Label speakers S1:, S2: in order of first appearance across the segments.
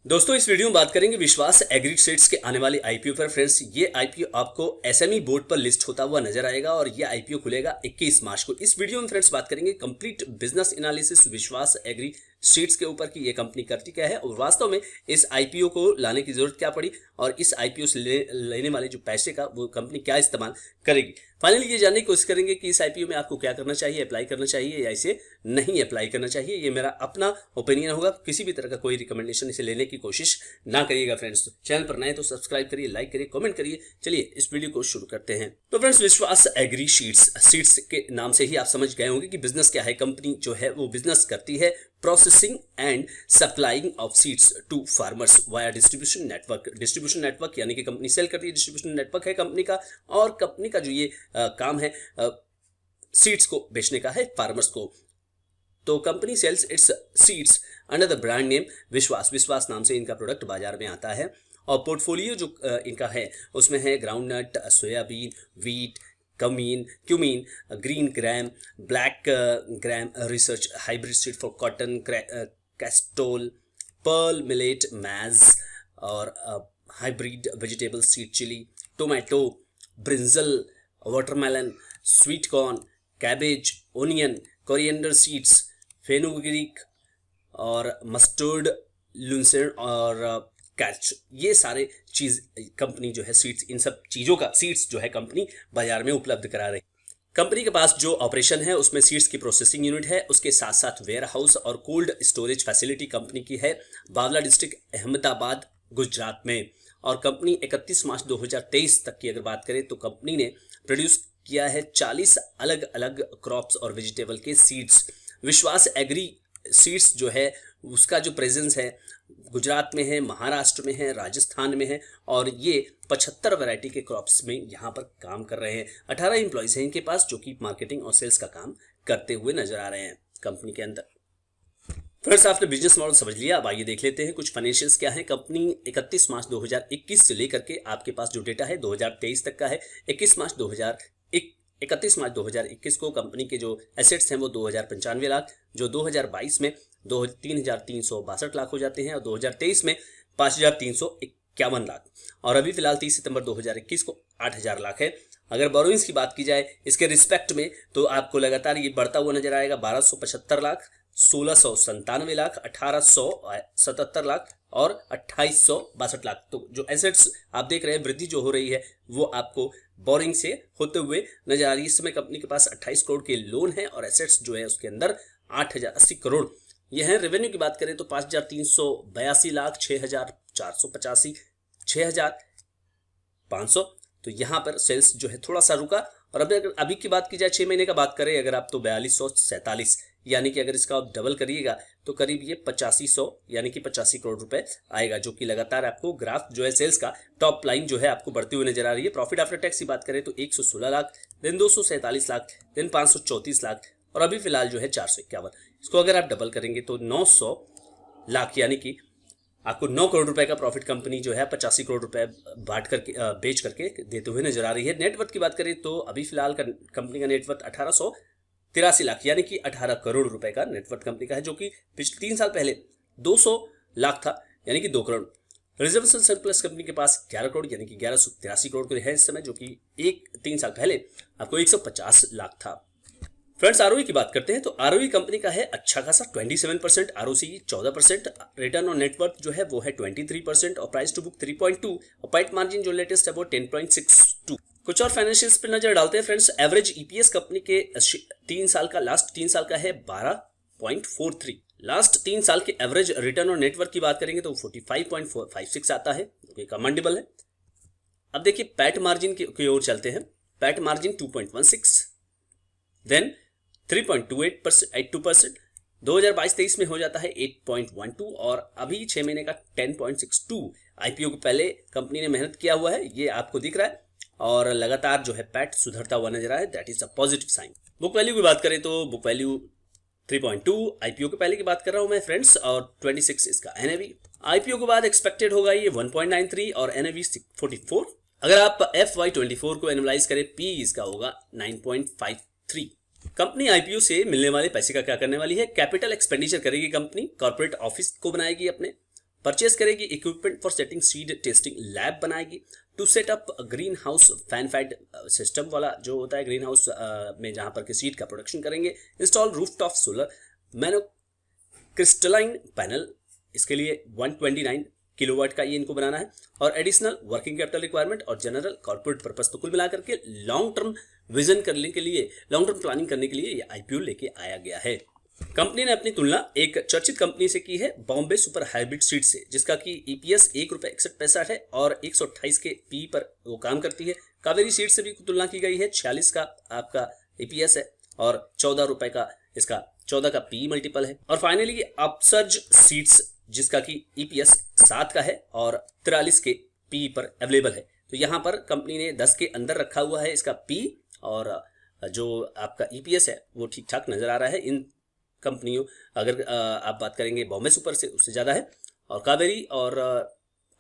S1: दोस्तों इस वीडियो में बात करेंगे विश्वास एग्री सीड्स के आने वाली आईपीओ पर। फ्रेंड्स ये आईपीओ आपको एसएमई बोर्ड पर लिस्ट होता हुआ नजर आएगा और ये आईपीओ खुलेगा 21 मार्च को। इस वीडियो में फ्रेंड्स बात करेंगे कंप्लीट बिजनेस एनालिसिस विश्वास एग्री सीड्स के ऊपर कि ये कंपनी करती क्या है और वास्तव में इस आईपीओ को लाने की जरूरत क्या पड़ी और इस आईपीओ से लेने वाले जो पैसे का वो कंपनी क्या इस्तेमाल करेगी। फाइनली ये जानने की कोशिश करेंगे कि इस आईपीओ में आपको क्या करना चाहिए, अप्लाई करना चाहिए या इसे नहीं अप्लाई करना चाहिए। ये मेरा अपना ओपिनियन होगा, किसी भी तरह का कोई रिकमेंडेशन इसे लेने की कोशिश ना करिएगा। फ्रेंड्स चैनल पर नए तो सब्सक्राइब करिए, लाइक करिए, कमेंट करिए। चलिए इस वीडियो को शुरू करते हैं। तो फ्रेंड्स विश्वास एग्री सीड्स के नाम से ही आप समझ गए होंगे कि बिजनेस क्या है। कंपनी जो है वो बिजनेस करती है processing and supplying of seeds to farmers via distribution network. Distribution network यानी कि कंपनी सेल करती है, डिस्ट्रीब्यूशन नेटवर्क है कंपनी का और कंपनी का जो ये काम है सीड्स को बेचने का है फार्मर्स को। तो company sells its seeds under the brand name Vishwas. Vishwas नाम से इनका प्रोडक्ट बाजार में आता है और पोर्टफोलियो जो इनका है उसमें है groundnut, soybean, wheat, cumin, green gram, black gram, research hybrid seed for cotton, castor, pearl millet, maize और hybrid vegetable seed, chilli, tomato, brinjal, watermelon, sweet corn, cabbage, onion, coriander seeds, fenugreek और mustard, lucerne और कैच। ये सारे चीज company जो है seeds, इन सब चीजों का सीड्स जो है कंपनी बाजार में उपलब्ध करा रही। कंपनी के पास जो ऑपरेशन है उसमें सीड्स की प्रोसेसिंग यूनिट है, उसके साथ साथ वेयर हाउस और कोल्ड स्टोरेज फैसिलिटी कंपनी की है बावला डिस्ट्रिक्ट अहमदाबाद गुजरात में। और कंपनी 31 मार्च 2023 तक की अगर बात करें तो कंपनी ने प्रोड्यूस किया है 40 अलग अलग क्रॉप्स और वेजिटेबल के सीड्स। विश्वास एग्री सीड्स जो है उसका जो प्रेजेंस है गुजरात में है, महाराष्ट्र में है, राजस्थान में है और ये 75 वैरायटी के क्रॉप्स में यहाँ पर काम कर रहे हैं। 18 एम्प्लॉइज हैं इनके पास जो कि मार्केटिंग और सेल्स का काम करते हुए नजर आ रहे हैं कंपनी के अंदर। फ्रेंड्स आपने बिजनेस मॉडल समझ लिया, अब आइए देख लेते हैं कुछ फाइनेंशियल्स क्या है। कंपनी 31 मार्च 2021 से लेकर के आपके पास जो डेटा है 2023 तक का है। 31 मार्च 2021 को कंपनी के जो एसेट्स हैं वो 2095 लाख, जो 2022 में 3,362 लाख हो जाते हैं और 2023 में 5,351 लाख और अभी फिलहाल 30 सितंबर 2021 को 8,000 लाख है। अगर बोरोइंग्स की बात की जाए इसके रिस्पेक्ट में तो आपको लगातार ये बढ़ता हुआ नजर आएगा। 1,275 लाख, 1,697 लाख, 1,877 लाख और 2,862 लाख। तो जो एसेट्स आप देख रहे हैं वृद्धि जो हो रही है वो आपको बोरिंग से होते हुए नजर आ रही है। इस समय कंपनी के पास 28 करोड़ के लोन है और एसेट्स जो है उसके अंदर 8,080 करोड़ ये है। रेवेन्यू की बात करें तो 5,382 लाख, 6,485, 6,500। तो यहाँ पर सेल्स जो है थोड़ा सा रुका और अभी की बात की जाए 6 महीने का बात करें अगर आप तो 4,247 यानी कि अगर इसका आप डबल करिएगा तो करीब ये 8500 यानी कि 85 करोड़ रुपए आएगा, जो कि लगातार आपको ग्राफ जो है सेल्स का टॉप लाइन जो है आपको बढ़ती हुई नजर आ रही है। प्रॉफिट आफ्टर टैक्स की बात करें तो 116 लाख, देन 247 लाख, देन 534 लाख और अभी फिलहाल जो है 451। इसको अगर आप डबल करेंगे तो 900 लाख यानी कि आपको 9 करोड़ रुपए का प्रॉफिट कंपनी जो है 85 करोड़ रुपए बांट करके बेच करके देते हुए नजर आ रही है। नेटवर्थ की बात करें तो अभी फिलहाल कंपनी का नेटवर्थ 1,883 लाख यानी कि 18 करोड़ रुपए का नेटवर्थ कंपनी का है, जो कि पिछले 3 साल पहले 200 लाख था यानी कि 2 करोड़। रिजर्वेशन सरप्लस कंपनी के पास 11 करोड़ यानी कि 1183 करोड़ है इस समय, जो कि 3 साल पहले आपको 150 लाख था। फ्रेंड्स आरओई की बात करते हैं तो आरओई कंपनी का है अच्छा खासा 27%, आरओसी 14%, रिटर्न ऑन नेटवर्थ जो है वो है 23% और प्राइस टू बुक 3.2 और पाइट मार्जिन जो लेटेस्ट है वो 10.62। कुछ और फाइनेंशियल्स पे नजर डालते हैं फ्रेंड्स। एवरेज ईपीएस कंपनी के लास्ट 3 साल का है 12.43। लास्ट 3 साल के एवरेज रिटर्न ऑन नेटवर्थ की बात करेंगे तो 45.56 आता है, जो कि कमेंडेबल है। अब देखिए पैट मार्जिन की ओर चलते हैं। पैट मार्जिन 2.16, देन 3.82%, 2022-23 में हो जाता है 8.12 और अभी 6 महीने का 10.62। आईपीओ के पहले कंपनी ने मेहनत किया हुआ है, ये आपको दिख रहा है और लगातार जो है पैट सुधरता हुआ नजर आ रहा है। That is a positive sign. Book value की बात करें तो बुक वैल्यू 3.2 आईपीओ के पहले की बात कर रहा हूं मैं फ्रेंड्स और 26 इसका एनएवी। आईपीओ के बाद एक्सपेक्टेड होगा ये 1.93 और एनएवी 44। अगर आप FY24 को एनालाइज करें पी इसका होगा 9.53। कंपनी आईपीओ से मिलने वाले पैसे का क्या करने वाली है? कैपिटल एक्सपेंडिचर करेगी कंपनी, कॉर्पोरेट ऑफिस को बनाएगी अपने, परचेस करेगी, equipment for setting seed testing lab बनाएगी, to set up greenhouse fan pad system वाला जो होता है ग्रीन हाउस में जहां पर कि सीड का प्रोडक्शन करेंगे, install rooftop solar monocrystalline panel, इसके लिए 129 किलोवाट का ये इनको बनाना है, और एडिशनल वर्किंग कैपिटल रिक्वायरमेंट और जनरल कॉर्पोरेट पर्पस। तो कुल मिलाकर के लॉन्ग टर्म विजन करने के लिए, लॉन्ग टर्म प्लानिंग करने के लिए ये आईपीओ लेके आया गया है। कंपनी ने अपनी तुलना एक चर्चित कंपनी से की है, बॉम्बे सुपर हाइब्रिड सीड से, जिसका कि ईपीएस ₹1.61 है और 128 के पी पर वो काम करती है। कावेरी सीड से भी तुलना की गई है, 46 का आपका ईपीएस है और ₹14 का इसका 14 का पी मल्टीपल है। और फाइनली अपसर्ज सीड्स जिसका कि ईपीएस 7 का है और 43 के पी पर अवेलेबल है। तो यहाँ पर कंपनी ने 10 के अंदर रखा हुआ है इसका पी, और जो आपका ईपीएस है वो ठीक ठाक नजर आ रहा है। इन कंपनियों अगर आप बात करेंगे बॉम्बे सुपर से, उससे ज़्यादा है, और कावेरी और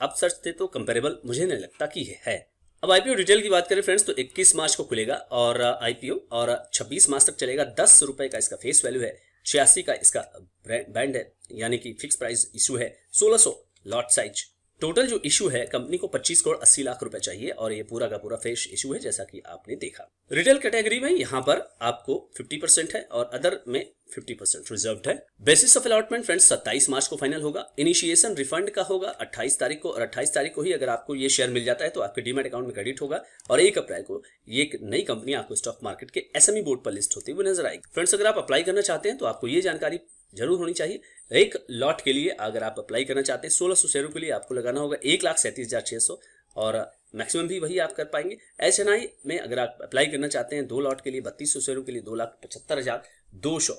S1: अपसर्ज से तो कंपेरेबल मुझे नहीं लगता कि है। अब आईपीओ डिटेल की बात करें फ्रेंड्स, तो 21 मार्च को खुलेगा और आईपीओ, और 26 मार्च तक चलेगा। ₹10 का इसका फेस वैल्यू है, 86 का इसका बैंड है, यानी कि फिक्स प्राइस इशू है, 1600 लॉट साइज। टोटल जो इशू है कंपनी को 25 करोड़ 80 लाख रुपए चाहिए, और ये पूरा का पूरा फ्रेश इशू है जैसा कि आपने देखा। रिटेल कैटेगरी में यहाँ पर आपको 50% है और अदर में 50% रिजर्व्ड है। बेसिस ऑफ अलॉटमेंट फ्रेंड्स 27 मार्च को फाइनल होगा। इनिशिएशन रिफंड का होगा 28 तारीख को, और 28 तारीख को ही अगर आपको ये शेयर मिल जाता है तो आपके डीमैट अकाउंट में क्रेडिट होगा, और 1 अप्रैल को ये एक नई कंपनी आपको स्टॉक मार्केट के एसएमई बोर्ड पर लिस्ट होती हुई नजर आएगी। फ्रेंड्स अगर आप अप्लाई करना चाहते हैं तो आपको ये जानकारी जरूर होनी चाहिए। एक लॉट के लिए अगर आप अप्लाई करना चाहते हैं 1600 शेयरों के लिए आपको लगाना होगा 1,37,600, और मैक्सिमम भी वही आप कर पाएंगे। एचएनआई में अगर आप अप्लाई करना चाहते हैं 2 लॉट के लिए 3200 शेयरों के लिए 2,75,200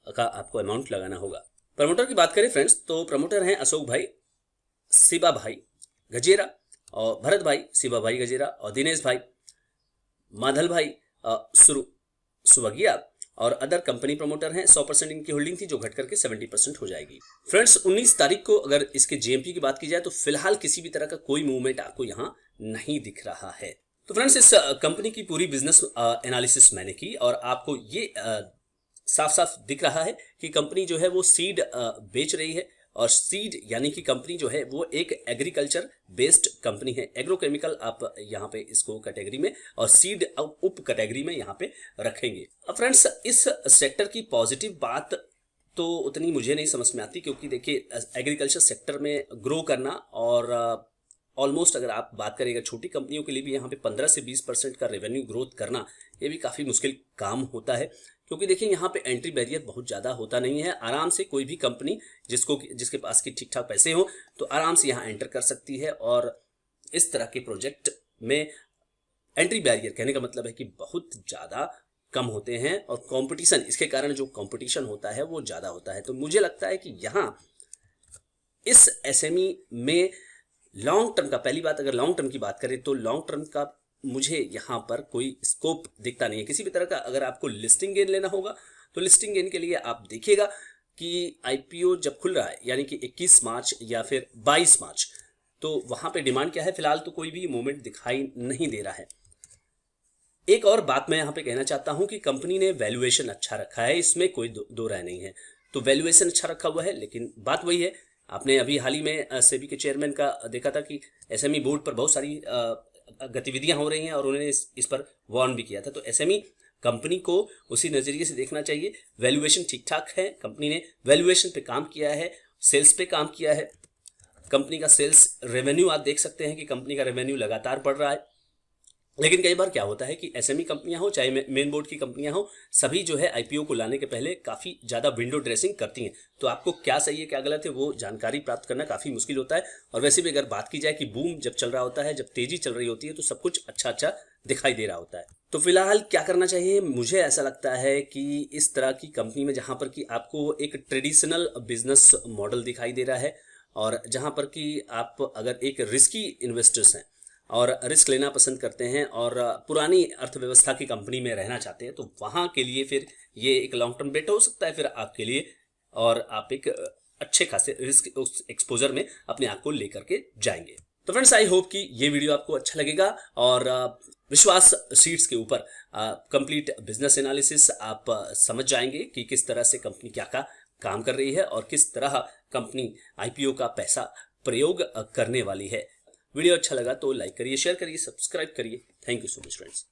S1: का आपको अमाउंट लगाना होगा। प्रमोटर की बात करें फ्रेंड्स, तो प्रमोटर हैं अशोक भाई शिबा भाई गजेरा, और भरत भाई शिबा भाई गजेरा, और दिनेश भाई माधल भाई सुवगिया, और अदर कंपनी प्रमोटर हैं। 100% इनकी होल्डिंग थी जो घट करके 70% हो जाएगी। फ्रेंड्स 19 तारीख को अगर इसके जेएमपी की बात की जाए तो फिलहाल किसी भी तरह का कोई मूवमेंट आपको यहाँ नहीं दिख रहा है। तो फ्रेंड्स इस कंपनी की पूरी बिजनेस एनालिसिस मैंने की, और आपको ये साफ साफ दिख रहा है कि कंपनी जो है वो सीड बेच रही है, और सीड यानी कि कंपनी जो है वो एक एग्रीकल्चर बेस्ड कंपनी है। एग्रोकेमिकल आप यहाँ पे इसको कैटेगरी में, और सीड उप कैटेगरी में यहाँ पे रखेंगे। अब फ्रेंड्स इस सेक्टर की पॉजिटिव बात तो उतनी मुझे नहीं समझ में आती, क्योंकि देखिए एग्रीकल्चर सेक्टर में ग्रो करना, और ऑलमोस्ट अगर आप बात करेंगे छोटी कंपनियों के लिए भी यहाँ पे 15 से 20% का रेवेन्यू ग्रोथ करना, ये भी काफ़ी मुश्किल काम होता है, क्योंकि देखिए यहाँ पे एंट्री बैरियर बहुत ज़्यादा होता नहीं है। आराम से कोई भी कंपनी जिसके पास की ठीक ठाक पैसे हो तो आराम से यहाँ एंटर कर सकती है, और इस तरह के प्रोजेक्ट में एंट्री बैरियर कहने का मतलब है कि बहुत ज़्यादा कम होते हैं, और कंपटीशन, इसके कारण जो कंपटीशन होता है वो ज़्यादा होता है। तो मुझे लगता है कि यहाँ इस एसएमई में लॉन्ग टर्म का, पहली बात अगर लॉन्ग टर्म की बात करें तो लॉन्ग टर्म का मुझे यहाँ पर कोई स्कोप दिखता नहीं है किसी भी तरह का। अगर आपको लिस्टिंग गेन लेना होगा तो लिस्टिंग गेन के लिए आप देखिएगा कि आईपीओ जब खुल रहा है, यानी कि 21 मार्च या फिर 22 मार्च, तो वहां पे डिमांड क्या है, फिलहाल तो कोई भी मूवमेंट दिखाई नहीं दे रहा है। एक और बात मैं यहाँ पे कहना चाहता हूँ कि कंपनी ने वैल्यूएशन अच्छा रखा है, इसमें कोई दो राय नहीं है। तो वैल्यूएशन अच्छा रखा हुआ है, लेकिन बात वही है, आपने अभी हाल ही में सेबी के चेयरमैन का देखा था कि एसएमई बोर्ड पर बहुत सारी गतिविधियां हो रही हैं, और उन्होंने इस पर वार्न भी किया था। तो एसएमई कंपनी को उसी नजरिए से देखना चाहिए। वैल्यूएशन ठीक ठाक है, कंपनी ने वैल्यूएशन पे काम किया है, सेल्स पे काम किया है। कंपनी का सेल्स रेवेन्यू आप देख सकते हैं कि कंपनी का रेवेन्यू लगातार बढ़ रहा है। लेकिन कई बार क्या होता है कि एसएमई कंपनियां हो चाहे मेन बोर्ड की कंपनियां हो, सभी जो है आईपीओ को लाने के पहले काफी ज्यादा विंडो ड्रेसिंग करती हैं। तो आपको क्या सही है क्या गलत है वो जानकारी प्राप्त करना काफी मुश्किल होता है। और वैसे भी अगर बात की जाए कि बूम जब चल रहा होता है, जब तेजी चल रही होती है, तो सब कुछ अच्छा अच्छा दिखाई दे रहा होता है। तो फिलहाल क्या करना चाहिए, मुझे ऐसा लगता है कि इस तरह की कंपनी में जहां पर कि आपको एक ट्रेडिशनल बिजनेस मॉडल दिखाई दे रहा है, और जहां पर कि आप अगर एक रिस्की इन्वेस्टर्स हैं और रिस्क लेना पसंद करते हैं और पुरानी अर्थव्यवस्था की कंपनी में रहना चाहते हैं, तो वहाँ के लिए फिर ये एक लॉन्ग टर्म बेट हो सकता है फिर आपके लिए, और आप एक अच्छे खासे रिस्क एक्सपोजर में अपने आप को लेकर के जाएंगे। तो फ्रेंड्स आई होप कि ये वीडियो आपको अच्छा लगेगा, और विश्वास सीड्स के ऊपर कंप्लीट बिजनेस एनालिसिस आप समझ जाएंगे कि किस तरह से कंपनी क्या काम कर रही है और किस तरह कंपनी आईपीओ का पैसा प्रयोग करने वाली है। वीडियो अच्छा लगा तो लाइक करिए, शेयर करिए, सब्सक्राइब करिए। Thank you so much friends.